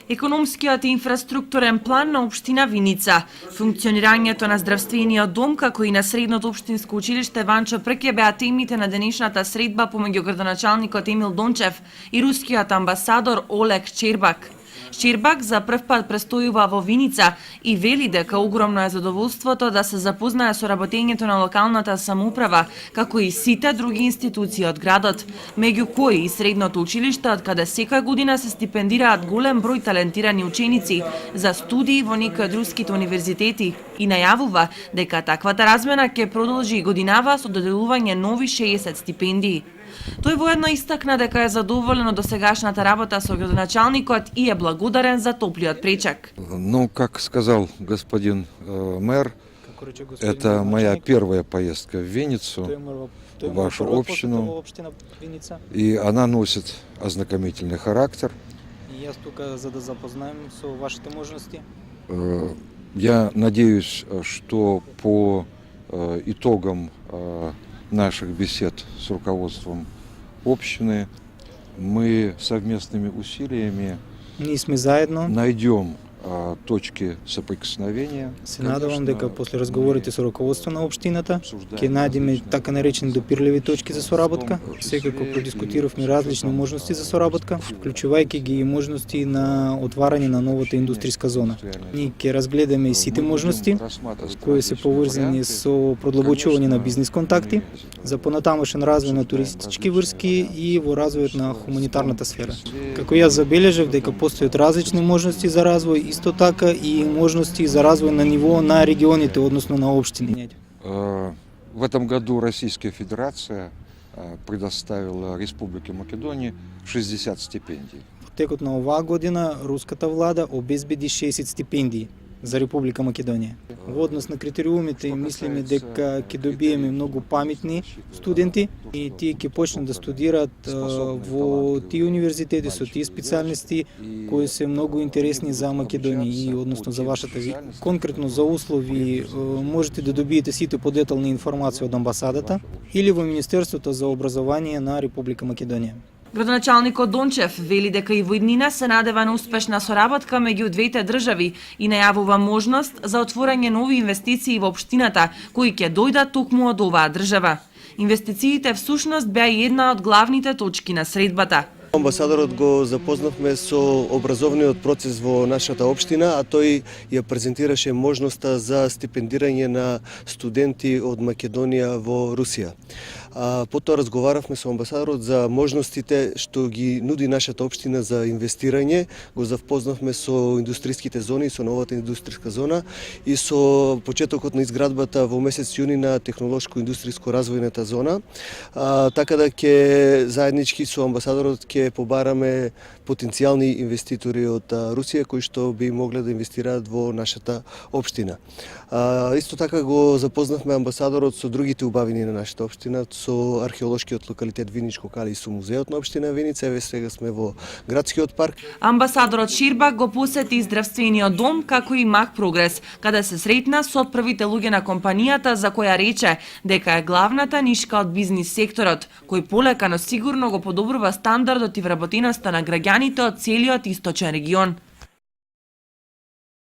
Економскиот и инфраструктурен план на општина Виница, функционирањето на здравствениот дом, како и на средното општинско училиште Ванчо Прке беа темите на денешната средба помеѓу градоначалникот Емил Дончев и рускиот амбасадор Олег Щербак. Щербак за прв пат престојува во Виница и вели дека огромно е задоволството да се запознае со работењето на локалната самоуправа, како и сите други институции од градот, меѓу кои и средното училиште, од каде секоја година се стипендираат голем број талентирани ученици за студии во некои од руските универзитети, и најавува дека таквата размена ќе продолжи и годинава со доделување нови 60 стипендии. Тој воедно истакна дека е задоволен од досегашната работа со градоначалникот и е благодарен за топлиот пречек. Ну, как сказал господин мэр, это моя первая поездка в Винницу, в вашу общину, и она носит ознакомительный характер. Я тук, за да запознаем с вашите можности. Я надеюсь, что по итогам наших бесед с руководством общины мы совместными усилиями найдем точки соприкосновения. Се надевам дека после разговорите со раководство на општината ќе најдеме така наречени допирливи точки за соработка. Секако продискутиравме различни можности за соработка, вклучувајќи ги и можности на отварање на новата индустријска зона. Ние ќе разгледаме и сите можности кои се поврзани со продлабочување на бизнис контакти, за понатамошен развој на туристички врски и во развојот на хуманитарната сфера. Како јас забележав дека постојат различни можности за развој, исто така и можности за развој на ниво на регионите, односно на општини. В этом году Российская Федерация предоставила Республике Македония 60 стипендий. В текот на оваа година руската влада обезбеди 60 стипендии за Република Македонија. Во однос на критериумите мислиме дека ќе добиеме многу паметни студенти и тие ќе почнат да студираат во тие универзитети со тие специјалности кои се многу интересни за Македонија и односно за вашата конкретно за услови можете да добиете сите подетални информации од амбасадата или во Министерството за образование на Република Македонија. Градоначалникот Дончев вели дека и во иднина се надева на успешна соработка меѓу двете држави и најавува можност за отворање нови инвестиции во општината кои ќе дојдат токму од оваа држава. Инвестициите всушност беа и една од главните точки на средбата. Амбасадорот го запознавме со образовниот процес во нашата општина, а тој ја презентираше можноста за стипендирање на студенти од Македонија во Русија. Потоа разговаравме со амбасадорот за можностите што ги нуди нашата општина за инвестирање, го запознавме со индустријските зони, со новата индустријска зона и со почетокот на изградбата во месец јуни на технолошко-индустријско развојната зона, така да ќе заеднички со амбасадорот ќе побараме потенцијални инвеститори од Русија кои што би могле да инвестираат во нашата општина. Исто така го запознавме амбасадорот со другите убавини на нашата општина, со археолошкиот локалитет Виничко кали и со музеот на општина Виница. Еве сега сме во градскиот парк. Амбасадорот Щербак го посети здравствениот дом како и Мак Прогрес, каде се сретна со првите луѓе на компанијата за која рече дека е главната нишка од бизнис секторот, кој полека но сигурно го подобрува стандардот и вработеноста на граѓаните од целиот источен регион.